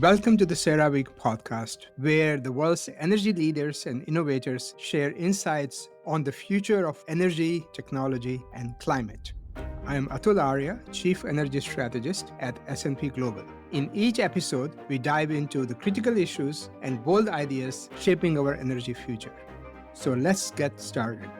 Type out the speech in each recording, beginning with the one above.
Welcome to the CERAWeek podcast, where the world's energy leaders and innovators share insights on the future of energy, technology, and climate. I am Atul Arya, Chief Energy Strategist at S&P Global. In each episode, we dive into the critical issues and bold ideas shaping our energy future. So let's get started.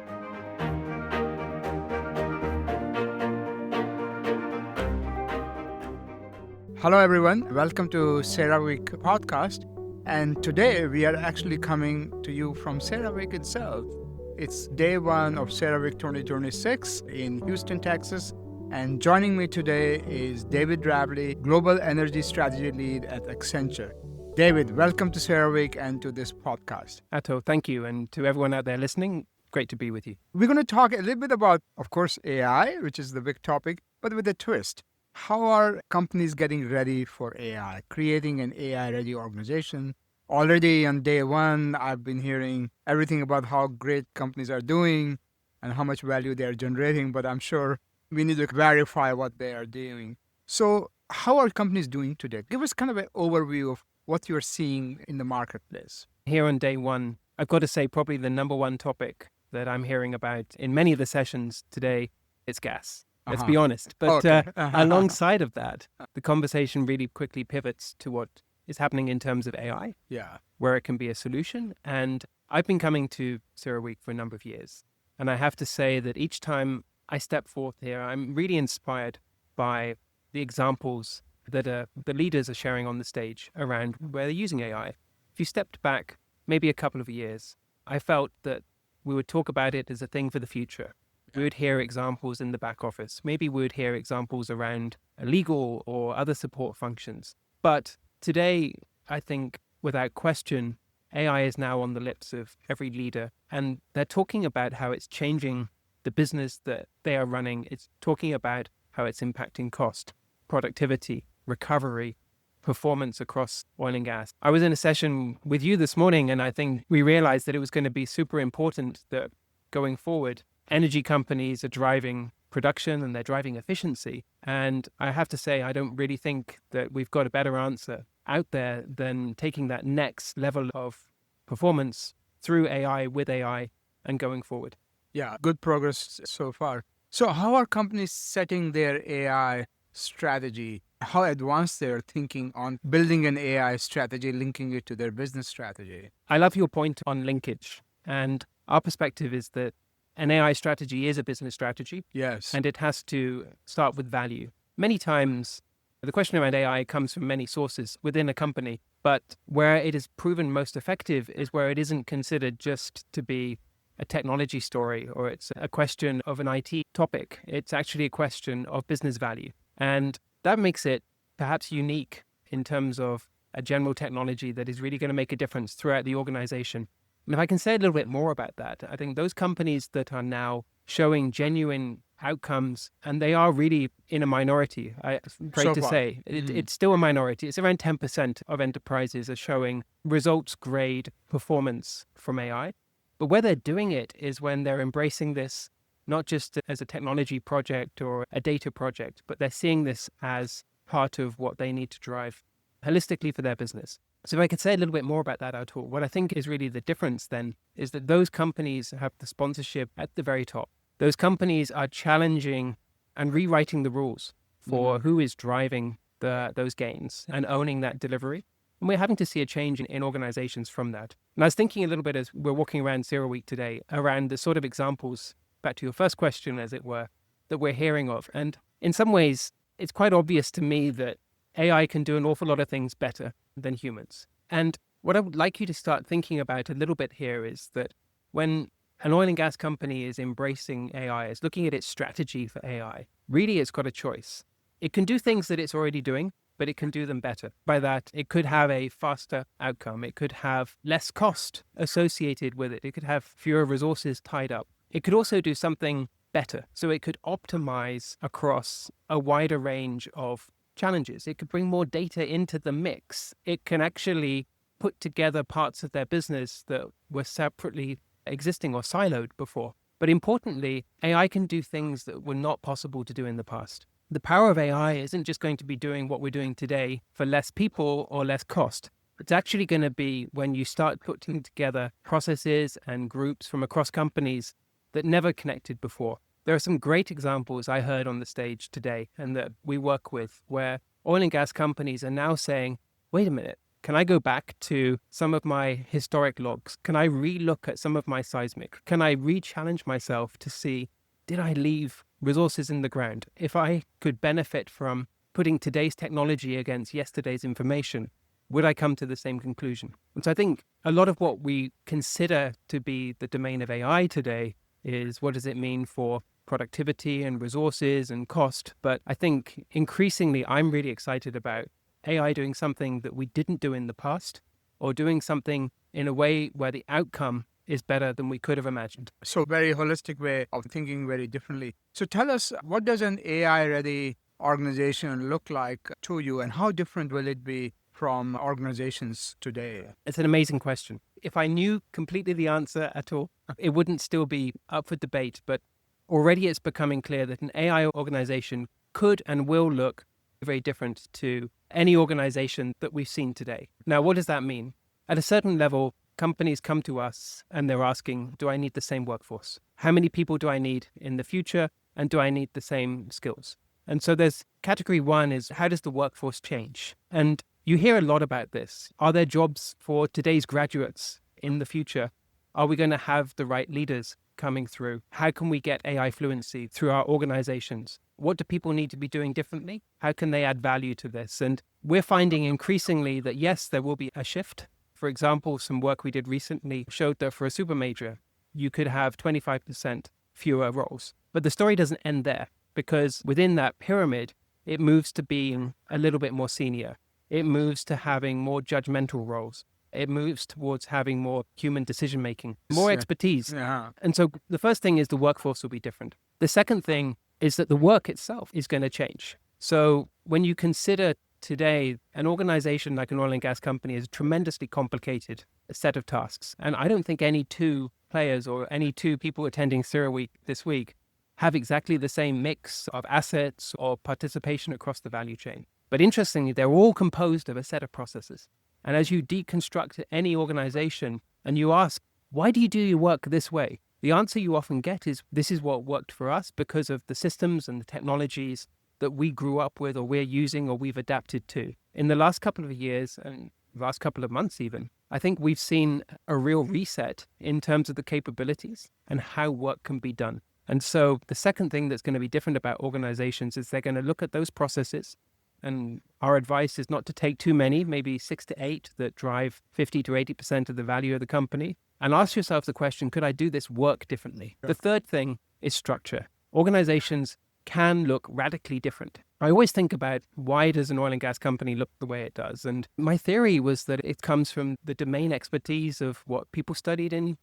Hello, everyone. Welcome to CERAWeek podcast. And today we are actually coming to you from CERAWeek itself. It's day one of CERAWeek 2026 in Houston, Texas. And joining me today is David Rabley, Global Energy Strategy Lead at Accenture. David, welcome to CERAWeek and to this podcast. Atul, thank you. And to everyone out there listening, great to be with you. We're going to talk a little bit about, of course, AI, which is the big topic, but with a twist. How are companies getting ready for AI, creating an AI-ready organization? Already on day one, I've been hearing everything about how great companies are doing and how much value they're generating, but I'm sure we need to verify what they are doing. So how are companies doing today? Give us kind of an overview of what you're seeing in the marketplace. Here on day one, I've got to say probably the number one topic that I'm hearing about in many of the sessions today is gas. Let's be honest. But alongside of that, the conversation really quickly pivots to what is happening in terms of AI, where it can be a solution. And I've been coming to CERAWeek for a number of years. And I have to say that each time I step forth here, I'm really inspired by the examples that the leaders are sharing on the stage around where they're using AI. If you stepped back maybe a couple of years, I felt that we would talk about it as a thing for the future. We would hear examples in the back office. Maybe we would hear examples around legal or other support functions. But today, I think, without question, AI is now on the lips of every leader. And they're talking about how it's changing the business that they are running. It's talking about how it's impacting cost, productivity, recovery, performance across oil and gas. I was in a session with you this morning, and I think we realized that it was going to be super important that going forward, energy companies are driving production and they're driving efficiency. And I have to say, I don't really think that we've got a better answer out there than taking that next level of performance through AI, with AI, and going forward. Yeah, good progress so far. So how are companies setting their AI strategy? How advanced they're thinking on building an AI strategy, linking it to their business strategy? I love your point on linkage. And our perspective is that an AI strategy is a business strategy. Yes. And it has to start with value. Many times, the question around AI comes from many sources within a company, but where it is proven most effective is where it isn't considered just to be a technology story or it's a question of an IT topic. It's actually a question of business value. And that makes it perhaps unique in terms of a general technology that is really going to make a difference throughout the organization. And if I can say a little bit more about that, I think those companies that are now showing genuine outcomes, and they are really in a minority, I'm afraid to say, it's still a minority. It's around 10% of enterprises are showing results grade performance from AI. But where they're doing it is when they're embracing this, not just as a technology project or a data project, but they're seeing this as part of what they need to drive holistically for their business. So if I could say a little bit more about that, Atul, what I think is really the difference then is that those companies have the sponsorship at the very top. Those companies are challenging and rewriting the rules for who is driving those gains and owning that delivery. And we're having to see a change in organizations from that. And I was thinking a little bit as we're walking around CERAWeek today around the sort of examples, back to your first question, as it were, that we're hearing of. And in some ways, it's quite obvious to me that AI can do an awful lot of things better than humans. And what I would like you to start thinking about a little bit here is that when an oil and gas company is embracing AI, is looking at its strategy for AI, really it's got a choice. It can do things that it's already doing, but it can do them better. By that, it could have a faster outcome. It could have less cost associated with it. It could have fewer resources tied up. It could also do something better. So it could optimize across a wider range of challenges. It could bring more data into the mix. It can actually put together parts of their business that were separately existing or siloed before. But importantly, AI can do things that were not possible to do in the past. the power of AI isn't just going to be doing what we're doing today for less people or less cost. It's actually going to be when you start putting together processes and groups from across companies that never connected before. There are some great examples I heard on the stage today and that we work with where oil and gas companies are now saying, wait a minute, can I go back to some of my historic logs? Can I re-look at some of my seismic? Can I re-challenge myself to see, did I leave resources in the ground? If I could benefit from putting today's technology against yesterday's information, would I come to the same conclusion? And so I think a lot of what we consider to be the domain of AI today is what does it mean for productivity and resources and cost? But I think increasingly I'm really excited about AI doing something that we didn't do in the past, or doing something in a way where the outcome is better than we could have imagined. So very holistic way of thinking very differently. So tell us, what does an AI-ready organization look like to you, and how different will it be from organizations today? It's an amazing question. If I knew completely the answer at all, it wouldn't still be up for debate. But already it's becoming clear that an AI organization could and will look very different to any organization that we've seen today. Now, what does that mean? At a certain level, companies come to us and they're asking, do I need the same workforce? How many people do I need in the future? And do I need the same skills? And so there's category one is, how does the workforce change? And you hear a lot about this. Are there jobs for today's graduates in the future? Are we going to have the right leaders coming through? How can we get AI fluency through our organizations? What do people need to be doing differently? How can they add value to this? And we're finding increasingly that, yes, there will be a shift. For example, some work we did recently showed that for a super major, you could have 25% fewer roles. But the story doesn't end there, because within that pyramid, it moves to being a little bit more senior. It moves to having more judgmental roles. It moves towards having more human decision-making, more expertise. Yeah. And so the first thing is the workforce will be different. The second thing is that the work itself is going to change. So when you consider today, an organization like an oil and gas company is a tremendously complicated set of tasks. And I don't think any two players or any two people attending CERAWeek this week have exactly the same mix of assets or participation across the value chain. But interestingly, they're all composed of a set of processes. And as you deconstruct any organization and you ask, why do you do your work this way? The answer you often get is, this is what worked for us because of the systems and the technologies that we grew up with or we're using or we've adapted to. In the last couple of years and last couple of months even, I think we've seen a real reset in terms of the capabilities and how work can be done. And so the second thing that's going to be different about organizations is they're going to look at those processes. And our advice is not to take too many, maybe 6 to 8 that drive 50 to 80% of the value of the company. And ask yourself the question, could I do this work differently? The third thing is structure. Organizations can look radically different. I always think about, why does an oil and gas company look the way it does? And my theory was that it comes from the domain expertise of what people studied in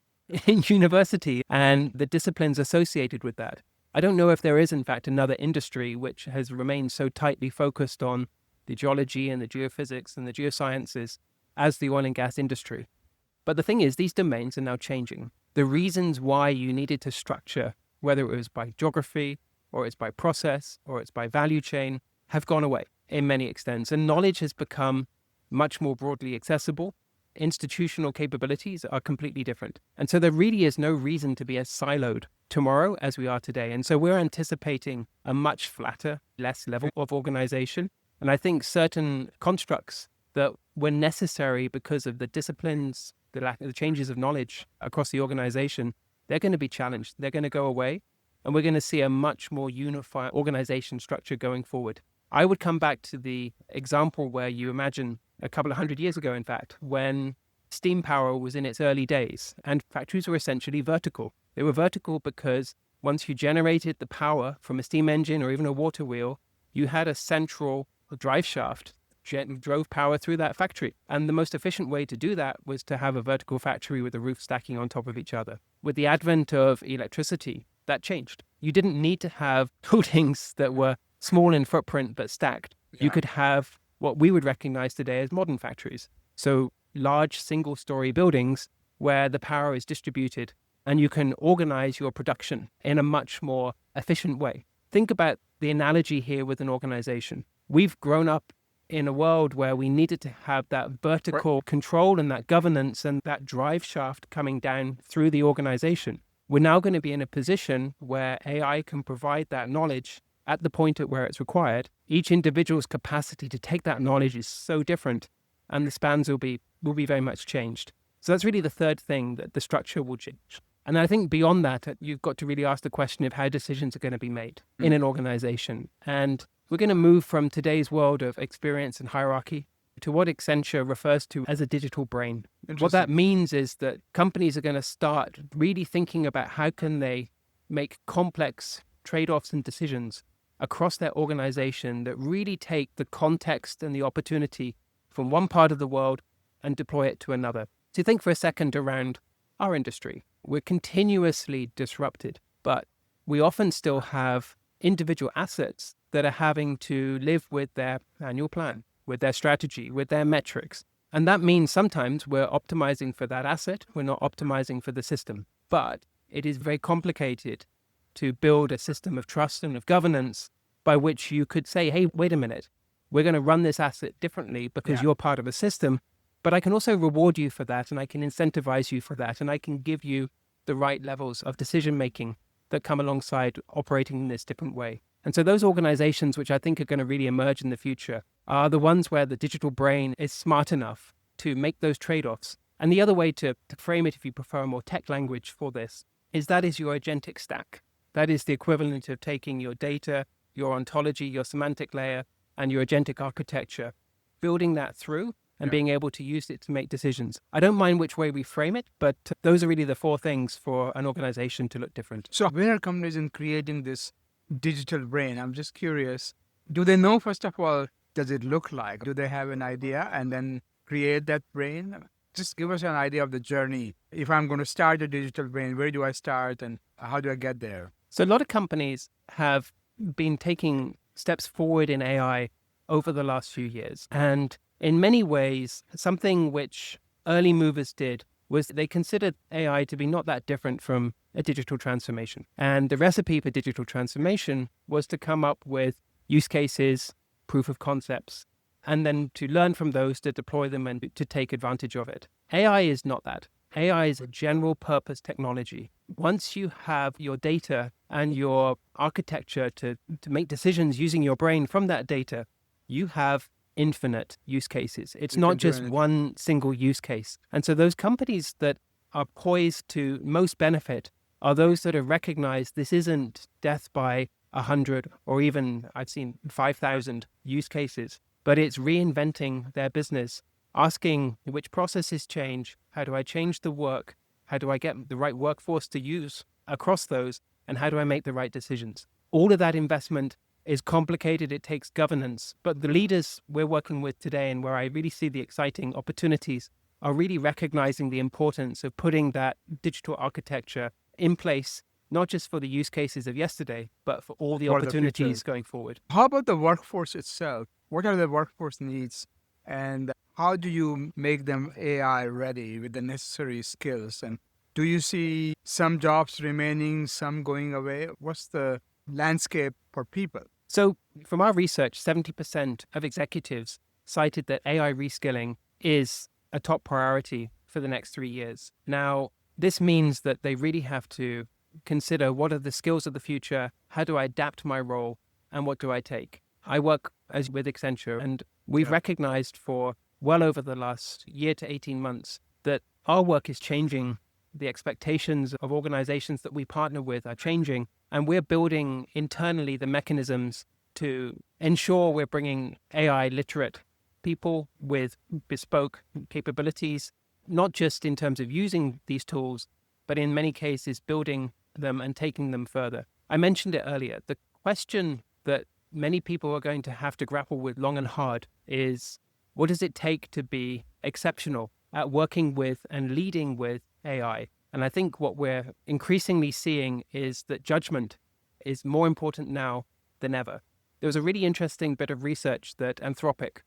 university and the disciplines associated with that. I don't know if there is, in fact, another industry which has remained so tightly focused on the geology and the geophysics and the geosciences as the oil and gas industry. But the thing is, these domains are now changing. The reasons why you needed to structure, whether it was by geography, or it's by process, or it's by value chain, have gone away in many extents. And knowledge has become much more broadly accessible. Institutional capabilities are completely different. And so there really is no reason to be as siloed tomorrow as we are today. And so we're anticipating a much flatter, less level of organization. And I think certain constructs that were necessary because of the disciplines, the changes of knowledge across the organization, they're going to be challenged. They're going to go away. And we're going to see a much more unified organization structure going forward. I would come back to the example where you imagine a couple of hundred years ago, in fact, when steam power was in its early days and factories were essentially vertical. They were vertical because once you generated the power from a steam engine or even a water wheel, you had a central drive shaft drove power through that factory. And the most efficient way to do that was to have a vertical factory with the roof stacking on top of each other. With the advent of electricity, that changed. You didn't need to have buildings that were small in footprint but stacked. Yeah. You could have what we would recognize today as modern factories. So large single-story buildings where the power is distributed and you can organize your production in a much more efficient way. Think about the analogy here with an organization. We've grown up in a world where we needed to have that vertical control and that governance and that drive shaft coming down through the organization. We're now going to be in a position where AI can provide that knowledge at the point at where it's required. Each individual's capacity to take that knowledge is so different, and the spans will be very much changed. So that's really the third thing, that the structure will change. And I think beyond that, you've got to really ask the question of how decisions are going to be made in an organization. And we're going to move from today's world of experience and hierarchy to what Accenture refers to as a digital brain. What that means is that companies are going to start really thinking about how can they make complex trade-offs and decisions across their organization that really take the context and the opportunity from one part of the world and deploy it to another. So think for a second around our industry. We're continuously disrupted, but we often still have individual assets that are having to live with their annual plan, with their strategy, with their metrics. And that means sometimes we're optimizing for that asset, we're not optimizing for the system. But it is very complicated to build a system of trust and of governance by which you could say, hey, wait a minute, we're going to run this asset differently because you're part of a system, but I can also reward you for that, and I can incentivize you for that, and I can give you the right levels of decision-making that come alongside operating in this different way. And so those organizations, which I think are going to really emerge in the future, are the ones where the digital brain is smart enough to make those trade-offs. And the other way to frame it, if you prefer a more tech language for this, is that is your agentic stack. That is the equivalent of taking your data, your ontology, your semantic layer, and your agentic architecture, building that through and being able to use it to make decisions. I don't mind which way we frame it, but those are really the four things for an organization to look different. So where are companies in creating this digital brain? I'm just curious. Do they know, first of all, does it look like? Do they have an idea and then create that brain? Just give us an idea of the journey. If I'm going to start a digital brain, where do I start and how do I get there? So a lot of companies have been taking steps forward in AI over the last few years. And in many ways, something which early movers did was they considered AI to be not that different from a digital transformation. And the recipe for digital transformation was to come up with use cases, proof of concepts, and then to learn from those, to deploy them and to take advantage of it. AI is not that. AI is a general purpose technology. Once you have your data and your architecture to make decisions using your brain from that data, you have infinite use cases. It's not just one single use case. And so those companies that are poised to most benefit are those that have recognized this isn't death by 100 or even I've seen 5,000 use cases, but it's reinventing their business, asking which processes change, how do I change the work, how do I get the right workforce to use across those, and how do I make the right decisions. All of that investment is complicated, it takes governance, but the leaders we're working with today and where I really see the exciting opportunities are really recognizing the importance of putting that digital architecture in place, not just for the use cases of yesterday, but for all the opportunities going forward. How about the workforce itself? What are the workforce needs and how do you make them AI ready with the necessary skills? And do you see some jobs remaining, some going away? What's the landscape for people? So from our research, 70% of executives cited that AI reskilling is a top priority for the next 3 years. Now, this means that they really have to consider what are the skills of the future, how do I adapt my role, and what do I take? I work with Accenture, and we've recognized for well over the last year to 18 months that our work is changing. The expectations of organizations that we partner with are changing, and we're building internally the mechanisms to ensure we're bringing AI literate people with bespoke capabilities, not just in terms of using these tools, but in many cases building them and taking them further. I mentioned it earlier. The question that many people are going to have to grapple with long and hard is, what does it take to be exceptional at working with and leading with AI? And I think what we're increasingly seeing is that judgment is more important now than ever. There was a really interesting bit of research that Anthropic,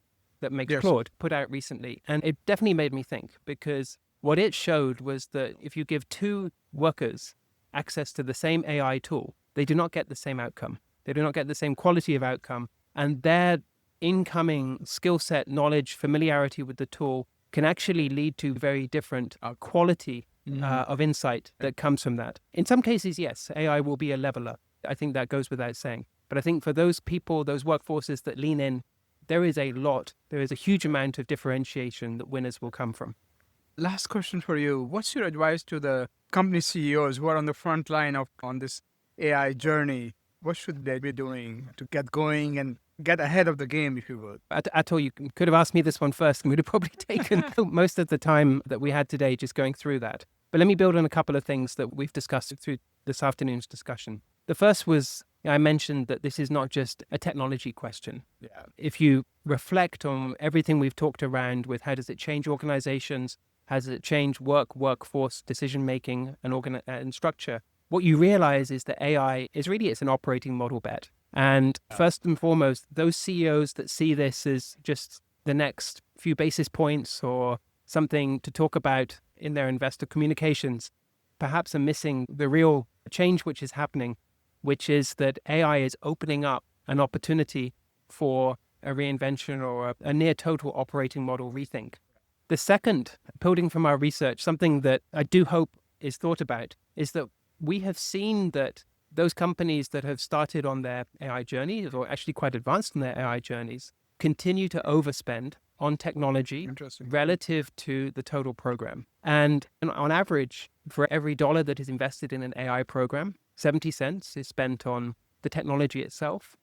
that makes Claude, put out recently. And it definitely made me think, because what it showed was that if you give two workers access to the same AI tool, they do not get the same outcome. They do not get the same quality of outcome. And their incoming skill set, knowledge, familiarity with the tool can actually lead to very different quality of insight that comes from that. In some cases, yes, AI will be a leveler. I think that goes without saying. But I think for those people, those workforces that lean in, there is a huge amount of differentiation that winners will come from. Last question for you. What's your advice to the company CEOs who are on the front line on this AI journey? What should they be doing to get going and get ahead of the game, if you would? Atul, you could have asked me this one first, and we'd have probably taken most of the time that we had today just going through that. But let me build on a couple of things that we've discussed through this afternoon's discussion. The first was, I mentioned that this is not just a technology question. Yeah. If you reflect on everything we've talked around with how does it change organizations, how does it change workforce, decision-making, and structure, what you realize is that AI is really, it's an operating model bet. And first and foremost, those CEOs that see this as just the next few basis points or something to talk about in their investor communications, perhaps are missing the real change which is happening, which is that AI is opening up an opportunity for a reinvention or a near total operating model rethink. The second, building from our research, something that I do hope is thought about, is that we have seen that those companies that have started on their AI journeys, or actually quite advanced in their AI journeys, continue to overspend on technology relative to the total program. And on average, for every dollar that is invested in an AI program, 70 cents is spent on the technology itself.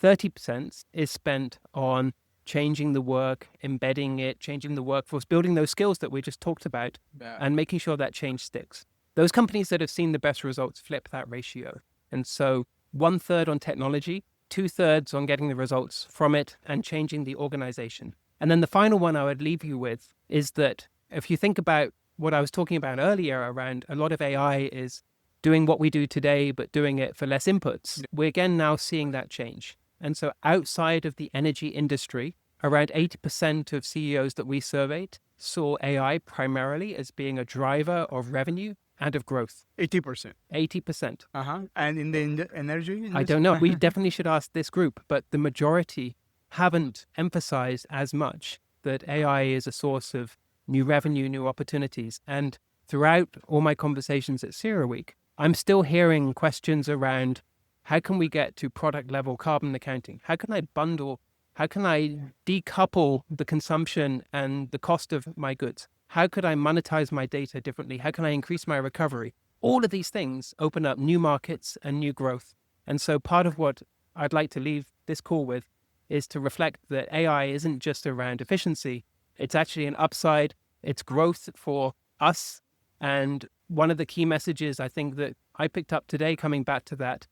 30% is spent on changing the work, embedding it, changing the workforce, building those skills that we just talked about, and making sure that change sticks. Those companies that have seen the best results flip that ratio. And so 1/3 on technology, 2/3 on getting the results from it and changing the organization. And then the final one I would leave you with is that if you think about what I was talking about earlier around a lot of AI is doing what we do today, but doing it for less inputs, we're again now seeing that change. And so outside of the energy industry, around 80% of CEOs that we surveyed saw AI primarily as being a driver of revenue and of growth. 80%. 80%. And in the energy industry? I don't know. We definitely should ask this group, but the majority haven't emphasized as much that AI is a source of new revenue, new opportunities. And throughout all my conversations at CERAWeek, I'm still hearing questions around how can we get to product level carbon accounting? How can I bundle? How can I decouple the consumption and the cost of my goods? How could I monetize my data differently? How can I increase my recovery? All of these things open up new markets and new growth. And so part of what I'd like to leave this call with is to reflect that AI isn't just around efficiency. It's actually an upside. It's growth for us. And one of the key messages I think that I picked up today, coming back to that,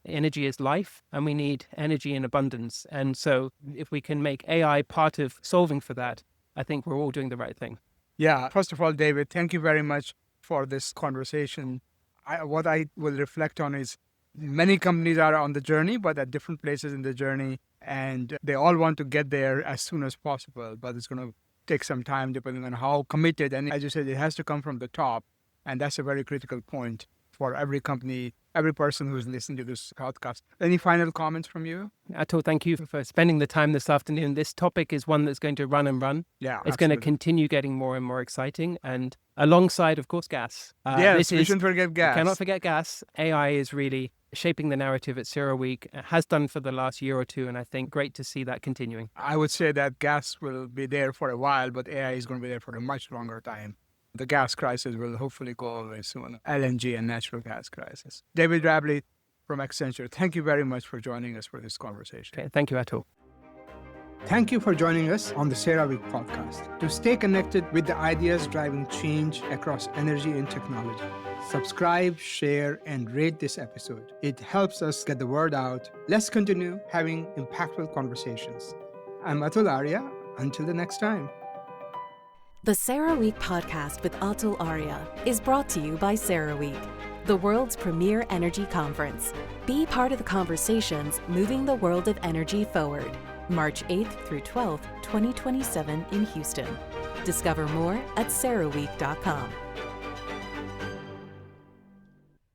energy is life, and we need energy in abundance. And so if we can make AI part of solving for that, I think we're all doing the right thing. Yeah. First of all, David, thank you very much for this conversation. What I will reflect on is many companies are on the journey, but at different places in the journey, and they all want to get there as soon as possible, but it's going to take some time depending on how committed. And as you said, it has to come from the top. And that's a very critical point for every company, every person who's listening to this podcast. Any final comments from you? Atul, thank you for spending the time this afternoon. This topic is one that's going to run and run. Yeah, it's going to continue getting more and more exciting. And alongside, of course, gas. Yes, we shouldn't forget gas. Cannot forget gas. AI is really shaping the narrative at CERAWeek. It has done for the last year or two, and I think great to see that continuing. I would say that gas will be there for a while, but AI is going to be there for a much longer time. The gas crisis will hopefully go away soon. LNG and natural gas crisis. David Rabley from Accenture, thank you very much for joining us for this conversation. Okay, thank you, Atul. Thank you for joining us on the CERAWeek podcast. To stay connected with the ideas driving change across energy and technology, subscribe, share, and rate this episode. It helps us get the word out. Let's continue having impactful conversations. I'm Atul Arya. Until the next time. The CERAWeek podcast with Atul Arya is brought to you by CERAWeek, the world's premier energy conference. Be part of the conversations moving the world of energy forward. March 8th through 12th, 2027 in Houston. Discover more at CERAWeek.com.